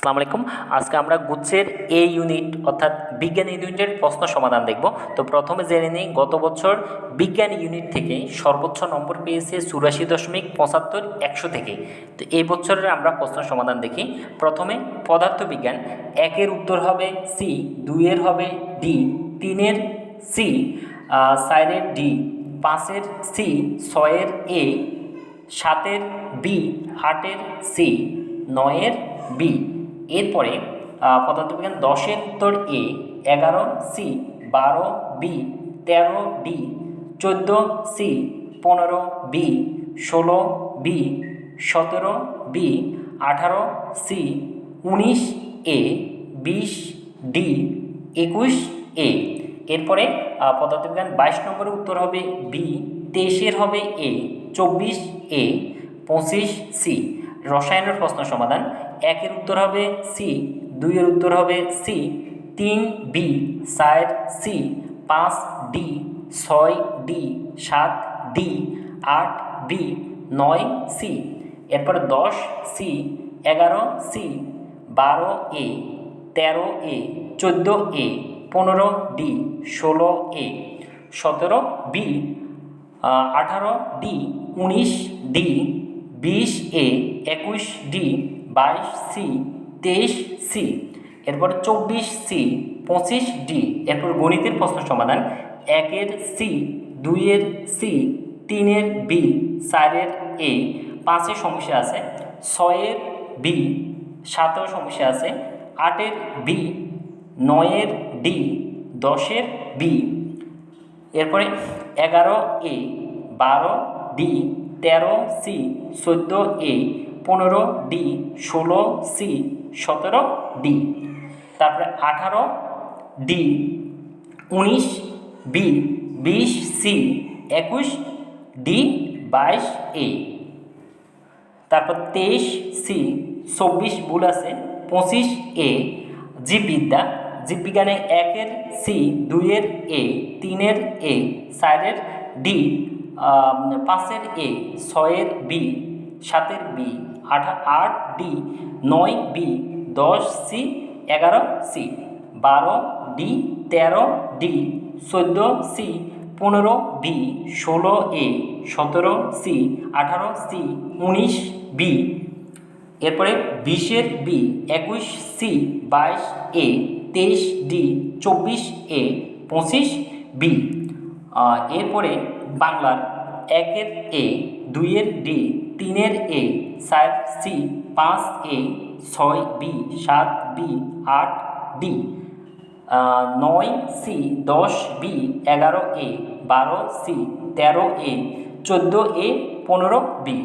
আসসালামু আলাইকুম। আজকে আমরা গুচ্ছের এ ইউনিট অর্থাৎ বিজ্ঞান ইউনিটের প্রশ্ন সমাধান দেখব। তো প্রথমে জেনে নিই, গত বছর বিজ্ঞান ইউনিট থেকে সর্বোচ্চ নম্বর পেয়েছে 84.75 100 থেকে। তো এই বছরের আমরা প্রশ্ন সমাধান দেখি। প্রথমে পদার্থবিজ্ঞান, 1-এর উত্তর হবে সি, 2-এর হবে ডি, 3-এর সি, 4-এর ডি, 5-এর সি, 6-এর এ, 7-এর বি, 8-এর সি, 9-এর বি। এরপরে পদার্থবিজ্ঞান 10-এর উত্তর A, 11 C, 12 B, 13 D, 14 C, 15 B, 16 B, 17 B, 18 C, 19 A, 20 D, 21 A. এরপরে পদার্থবিজ্ঞান 22 নম্বরের উত্তর হবে বি, 23-এর হবে এ, 24 এ, 25 সি। রসায়নের প্রশ্ন সমাধান, 1-এর উত্তর হবে সি, 2-এর উত্তর হবে C, 3 B, 4 C, 5 D, 6 D, 7 D, 8 B, 9 C. এরপরে 10 C, 11 C, 12 A, 13 A, 14 A, 15 D, 16 A, 17 B, 18 D, 19 D, 20 A, 21 D, 22 C, 23 C. এরপর 24 সি, 25 ডি। এরপর গণিতের প্রশ্ন সমাধান, 1-এর সি, 2-এর সি, 3-এর বি, 4-এর এ, 5-এ সমস্যা আছে, 6-এর বি, 7-এও সমস্যা আছে, 8-এর বি, 9-এর ডি, 10-এর বি। এরপরে 11 A, 12 D, 13 C, 14 A, 15 D, 16 C, 17 D. তারপরে 18 D, 19 B, 20 C, 21 D, 22 A. তারপর 23 সি, 24 ভুল আছে, 25 এ। জীববিদ্যা, জীববিজ্ঞানে 1-এর সি, 2-এর এ, 3-এর এ, 4-এর ডি, 5-এর এ, 6-এর বি, 7-এর B, 8 D, 9 B, 10 C, 11 C, 12 D, 13 D, 14 C, 15 B, 16 A, 17 C, 18 C, 19 B. এরপরে 20-এর B, 21 C, 22 A, 23 D, 24 A, 25 B. এরপরে বাংলার 1-এর এ, 2-এর ডি, 3-এর A, 4 C, 5 A, 6 B, 7 B, 8 D, 9 C, 10 B, 11 A, 12 C, 13 A, 14 A, 15 B.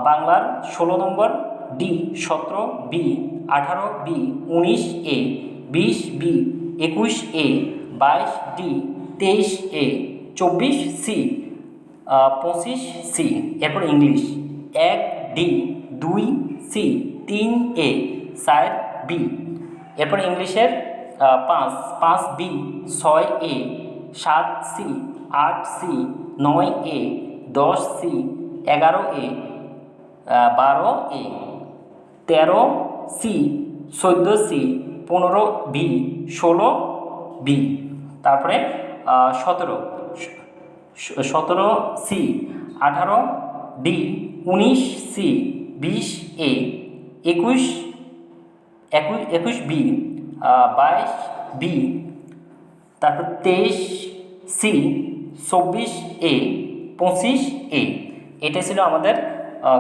বাংলার 16 নম্বর D, 17 B, 18 B, 19 A, 20 B, 21 A, 22 D, 23 A, 24 C, 25 C. এরপর English, 1 D, 2 C, 3 এ, 4 B. এরপর ইংলিশের 5 B, 6 A, 7 C, 8 C, 9 A, 10 C, 11 A, 12 A, 13 C, 14 C, 15 B, 16 B. তারপরে 17 C, 18 D, 19 C, 20 A, 21 B, 22 B. তারপর 23 C, 24 A, 25 এ। এটা ছিল আমাদের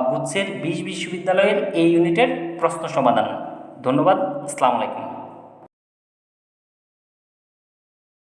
গুচ্ছের 20 বিশ্ববিদ্যালয়ের এই ইউনিটের প্রশ্ন সমাধান। ধন্যবাদ। আসসালামু আলাইকুম।